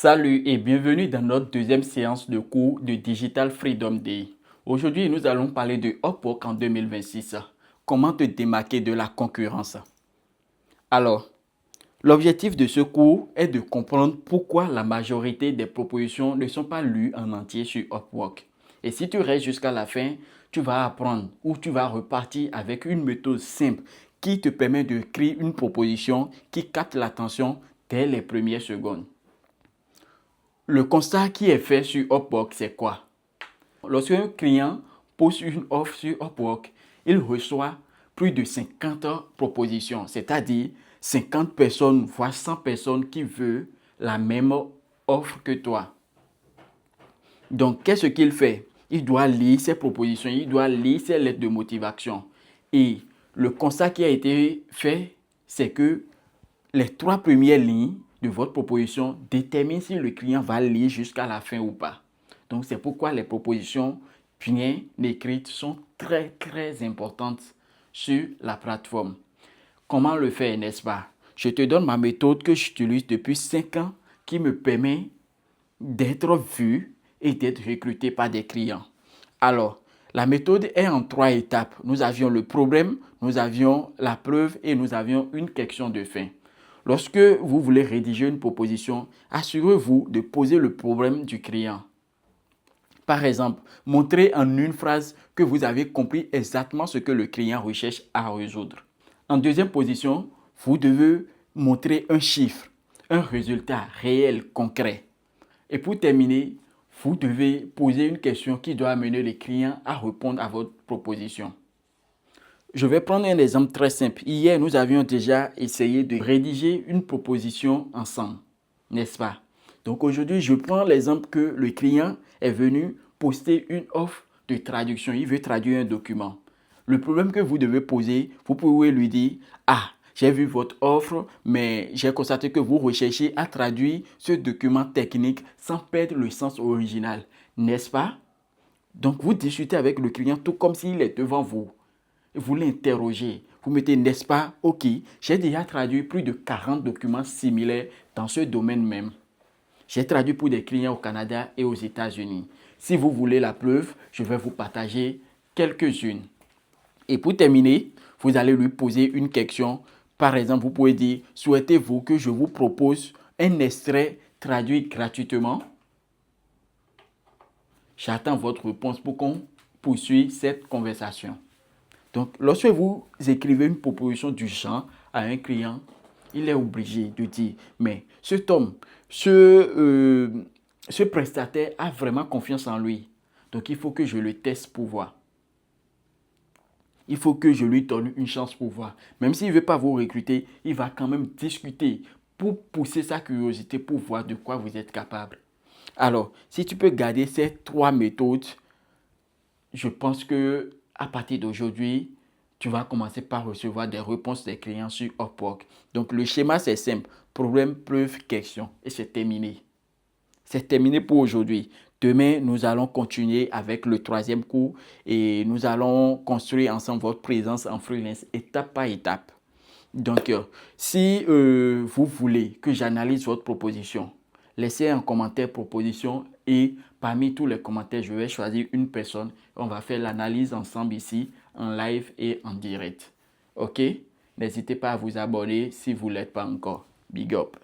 Salut et bienvenue dans notre deuxième séance de cours de Digital Freedom Day. Aujourd'hui, nous allons parler de Upwork en 2026. Comment te démarquer de la concurrence? Alors, l'objectif de ce cours est de comprendre pourquoi la majorité des propositions ne sont pas lues en entier sur Upwork. Et si tu restes jusqu'à la fin, tu vas apprendre ou tu vas repartir avec une méthode simple qui te permet de créer une proposition qui capte l'attention dès les premières secondes. Le constat qui est fait sur Upwork, c'est quoi? Lorsqu'un client pose une offre sur Upwork, il reçoit plus de 50 propositions, c'est-à-dire 50 personnes, voire 100 personnes qui veulent la même offre que toi. Donc, qu'est-ce qu'il fait? Il doit lire ces propositions, il doit lire ces lettres de motivation. Et le constat qui a été fait, c'est que les 3 premières lignes de votre proposition déterminent si le client va lire jusqu'à la fin ou pas. Donc, c'est pourquoi les propositions bien écrites sont très importantes sur la plateforme. Comment le faire, n'est-ce pas? Je te donne ma méthode que j'utilise depuis 5 ans qui me permet d'être vu et d'être recruté par des clients. Alors, la méthode est en 3 étapes. Nous avions le problème, nous avions la preuve et nous avions une question de fin. Lorsque vous voulez rédiger une proposition, assurez-vous de poser le problème du client. Par exemple, montrez en une phrase que vous avez compris exactement ce que le client recherche à résoudre. En deuxième position, vous devez montrer un chiffre, un résultat réel, concret. Et pour terminer, vous devez poser une question qui doit amener le client à répondre à votre proposition. Je vais prendre un exemple très simple. Hier, nous avions déjà essayé de rédiger une proposition ensemble, n'est-ce pas? Donc aujourd'hui, je prends l'exemple que le client est venu poster une offre de traduction. Il veut traduire un document. Le problème que vous devez poser, vous pouvez lui dire « Ah, j'ai vu votre offre, mais j'ai constaté que vous recherchez à traduire ce document technique sans perdre le sens original, n'est-ce pas? » Donc vous discutez avec le client tout comme s'il est devant vous. Vous l'interrogez, vous mettez n'est-ce pas? Ok, j'ai déjà traduit plus de 40 documents similaires dans ce domaine même. J'ai traduit pour des clients au Canada et aux États-Unis. Si vous voulez la preuve, je vais vous partager quelques-unes. Et pour terminer, vous allez lui poser une question. Par exemple, vous pouvez dire, souhaitez-vous que je vous propose un extrait traduit gratuitement? J'attends votre réponse pour qu'on poursuive cette conversation. Donc, lorsque vous écrivez une proposition du genre à un client, il est obligé de dire, mais cet homme, ce prestataire a vraiment confiance en lui. Donc, il faut que je le teste pour voir. Il faut que je lui donne une chance pour voir. Même s'il ne veut pas vous recruter, il va quand même discuter pour pousser sa curiosité pour voir de quoi vous êtes capable. Alors, si tu peux garder ces 3 méthodes, je pense que à partir d'aujourd'hui, tu vas commencer par recevoir des réponses des clients sur Upwork. Donc, le schéma, c'est simple. Problème, preuve, question. Et c'est terminé. C'est terminé pour aujourd'hui. Demain, nous allons continuer avec le 3e cours et nous allons construire ensemble votre présence en freelance étape par étape. Donc, si vous voulez que j'analyse votre proposition, laissez un commentaire proposition et parmi tous les commentaires, je vais choisir une personne. On va faire l'analyse ensemble ici, en live et en direct. OK? N'hésitez pas à vous abonner si vous ne l'êtes pas encore. Big up!